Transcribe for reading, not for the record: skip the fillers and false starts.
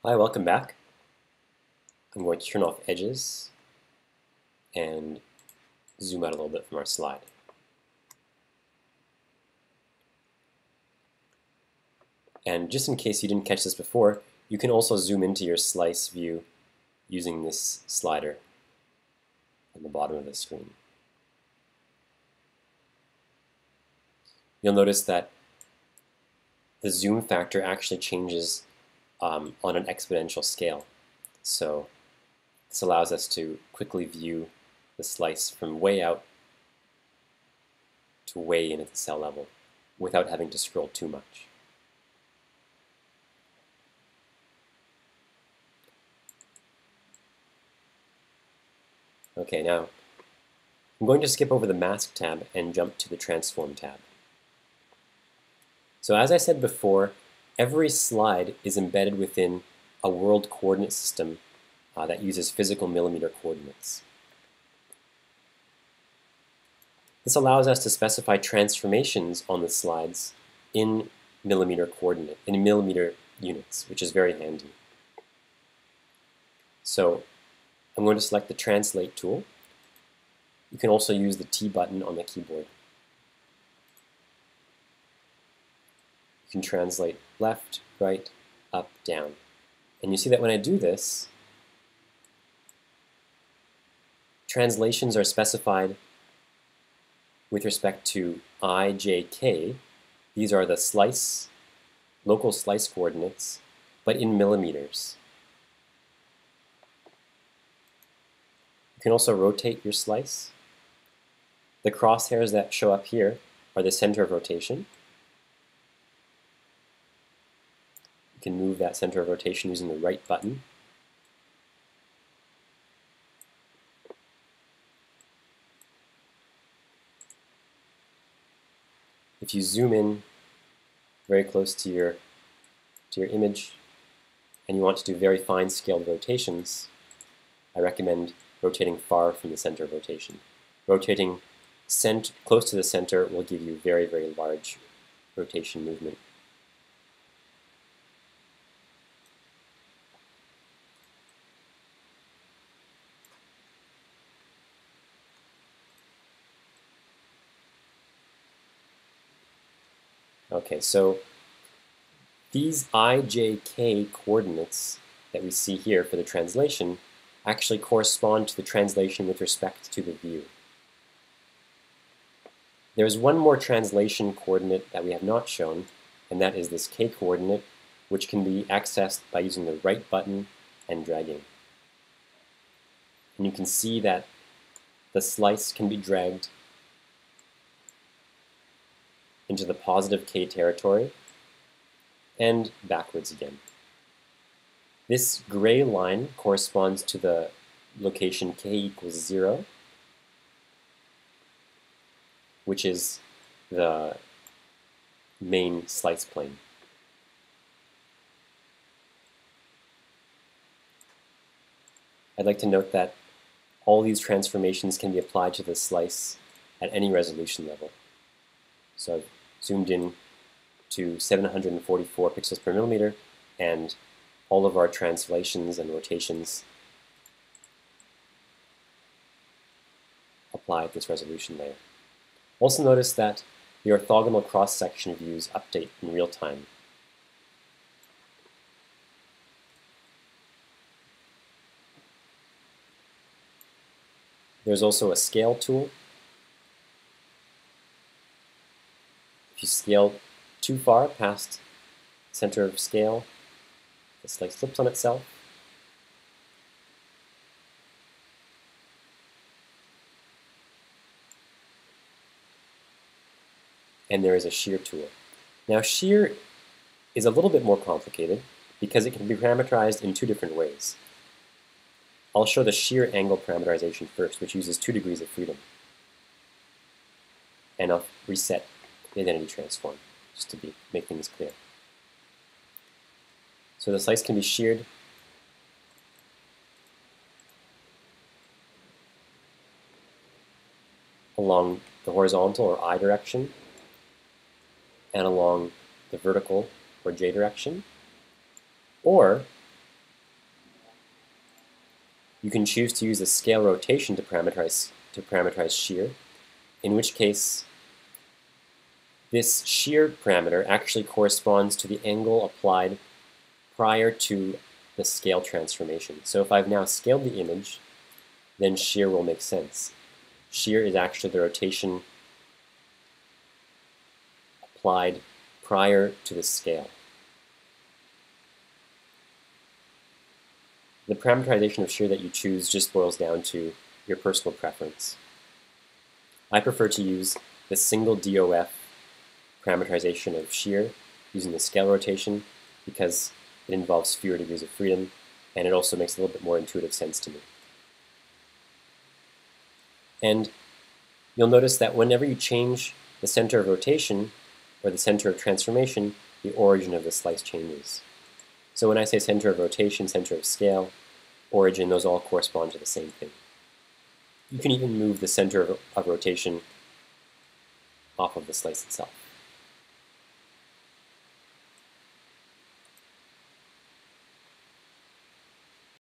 Hi, welcome back. I'm going to turn off edges and zoom out a little bit from our slide. And just in case you didn't catch this before, you can also zoom into your slice view using this slider on the bottom of the screen. You'll notice that the zoom factor actually changes on an exponential scale. So this allows us to quickly view the slice from way out to way in at the cell level without having to scroll too much. Okay, now I'm going to skip over the Mask tab and jump to the Transform tab. So as I said before, every slide is embedded within a world coordinate system that uses physical millimeter coordinates. This allows us to specify transformations on the slides in millimeter units, which is very handy. So I'm going to select the Translate tool. You can also use the T button on the keyboard. You can translate left, right, up, down. And you see that when I do this, translations are specified with respect to I, J, K. These are the local slice coordinates, but in millimeters. You can also rotate your slice. The crosshairs that show up here are the center of rotation. You can move that center of rotation using the right button. If you zoom in very close to your image and you want to do very fine scaled rotations, I recommend rotating far from the center of rotation. Rotating close to the center will give you very, very large rotation movement. Okay, so these I, J, K coordinates that we see here for the translation actually correspond to the translation with respect to the view. There's one more translation coordinate that we have not shown, and that is this K coordinate, which can be accessed by using the right button and dragging. And you can see that the slice can be dragged into the positive K territory and backwards again. This gray line corresponds to the location K equals 0, which is the main slice plane. I'd like to note that all these transformations can be applied to the slice at any resolution level. So I've zoomed in to 744 pixels per millimeter, and all of our translations and rotations apply at this resolution layer. Also notice that the orthogonal cross-section views update in real time. There's also a scale tool. If you scale too far past center of scale, the slice flips on itself. And there is a shear tool. Now shear is a little bit more complicated because it can be parameterized in two different ways. I'll show the shear angle parameterization first, which uses 2 degrees of freedom. And I'll reset the identity transform just to make things clear. So the slice can be sheared along the horizontal or I direction and along the vertical or J direction, or You can choose to use a scale rotation to parameterize shear, in which case this shear parameter actually corresponds to the angle applied prior to the scale transformation. So if I've now scaled the image, then shear will make sense. Shear is actually the rotation applied prior to the scale. The parameterization of shear that you choose just boils down to your personal preference. I prefer to use the single DOF parameterization of shear using the scale rotation because it involves fewer degrees of freedom, and it also makes a little bit more intuitive sense to me. And you'll notice that whenever you change the center of rotation or the center of transformation, the origin of the slice changes. So when I say center of rotation, center of scale, origin, those all correspond to the same thing. You can even move the center of rotation off of the slice itself.